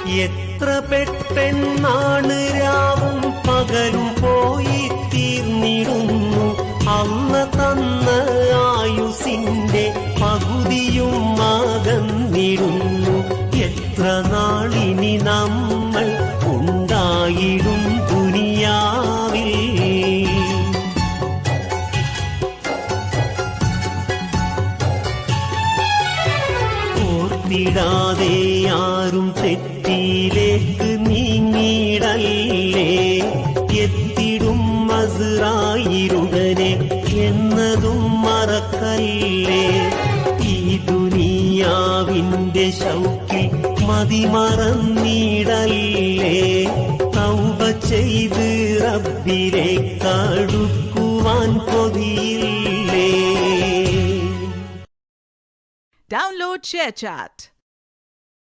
എത്ര പെട്ടെന്നാണ് രാവും പകലും പോയി തീർന്നിടുന്നു. അല്ല തന്ന ആയുസിന്റെ പകുതിയും അകന്നിടുന്നു. എത്ര നാളിനി നമ്മൾ ഉണ്ടായിടും ദുനിയാവിൽ. ഓർത്തിടാതെ ആരും തെറ്റിയിലേക്ക് നീങ്ങിടല്ലേ. എത്തിടും അസ്റായീലുടനെ എന്നതും മറക്കല്ലേ. ഈ ദുനിയാവിന്റെ ശൗക്കിൽ മതിമറന്നിടല്ലേ. തൗബ ചെയ്ത് റബ്ബിലേക്ക് അടുക്കുവാൻ കൊതിയില്ലേ. Download ShareChat.